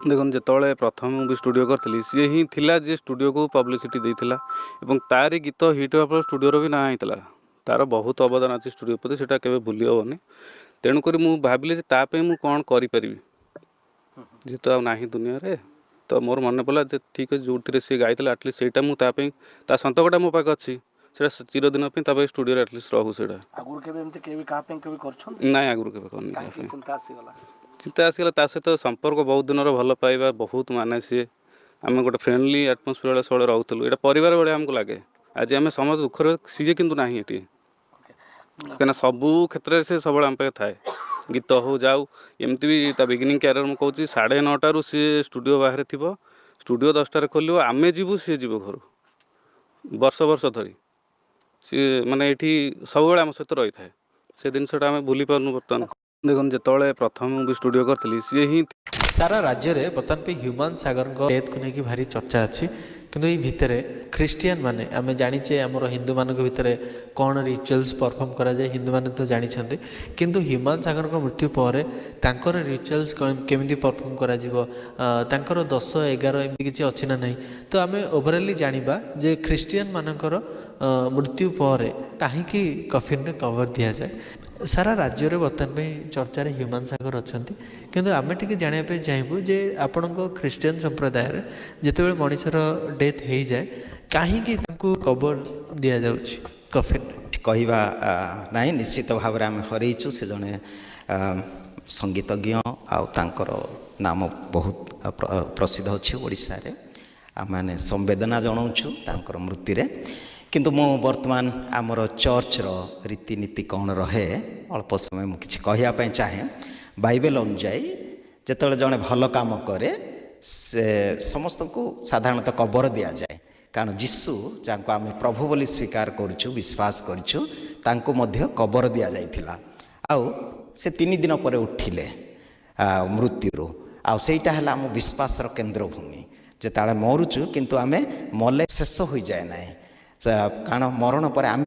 देखो जिते प्रथम मुवी स्टूडियो करी सी ही थिला जे स्टूडियो को पब्लिसिटी देता और तारी गीत हिट हाँ स्टूडियो भी ना होता तार बहुत अवदान अच्छे स्टूडियो प्रति से केवे भूली हेनी तेणुक मुझे भाविली मुझे कौन करी जी तो आ ना दुनिया रे तो मोर मन पड़ा ठीक है जो सी गाई आटलिस्ट से मुझे सतकटा मो पाखे अच्छी से चिरदिन स्टूडियो एटलिस्ट रहू से ना आगुरी के चिंता आसगला सहित संपर्क बहुत दिन भल पाइबा बहुत माने सी आम गोटे फ्रेंडली आटमोस्फियर सब रोलु ये परिवार भाई आमको लगे आज आम समस्त दुखर सीजे कि ना ये कहीं सबू क्षेत्र से सब आम पाखे थाए गीत हो जाऊ एमती भी बिगिनिंग क्यारियर मुझे कहूँ 9:30 सी स्टूडियो बाहर थी स्टूडियो 10टार खोल आम जीवु सी जीव घर वर्ष वर्ष धरी सी माने ये सब आम सहित रही था से जिनसा आम भूली पार्नु बर्तमान देखो जिते प्रथम मुवी स्टूडियो करी सी ही सारा राज्य में बर्तमान पे ह्यूमान सागर डेथ को लेकिन भारी चर्चा अच्छी किंतु ये भितर ख्रिस्टियन माने आम जाचे आमर हिंदू मान भितर कौन रिचुअल्स परफॉर्म करा जाए हिंदू मैंने तो जानते किंतु ह्यूमान सागर मृत्यु पर तांकर रिचुअल्स केमिति परफॉर्म करा जीवो तांकर 10-11 एमती किसी अच्छी ना नहीं तो आम ओवरअली जानिबा जे ख्रिस्टियन मानकर मृत्यु पर कहीं कफिन रे कवर दिया जाए सारा राज्य में बर्तमान में चर्चा ह्यूमान सागर अच्छा किंतु आम टे जानापी चाहबू जे आपण ख्रिस्टियन संप्रदाय जिते मनीषर डेथ हो जाए कहीं कवर दि जाऊँ कफिन कहवा ना निश्चित भाव में आम हरईचु से जड़े संगीतज्ञ आर नाम बहुत प्रसिद्ध अच्छे ओडिशा रे आम संवेदना जनाऊँ तांकर मृत्यु रे किंतु मु वर्तमान आमर चर्चर रीतिनीति कौन रहे अल्प समय मुझे कहवाई चाहे बाइबल अनुजाई जिते जड़े भल कम करे से समस्त को साधारणतः कबर दि जाए कारण जीशु जहाँ आम प्रभु बोली स्वीकार करुचु विश्वास करुचु तांको मध्य कबर दि जाइथिला आउ से 3 दिन पर उठिले मृत्यु आईटा है आम विश्वासर केन्द्र भूमि जेते मरुचु किंतु आम मले शेष हो जाए ना कारण मरण पर आम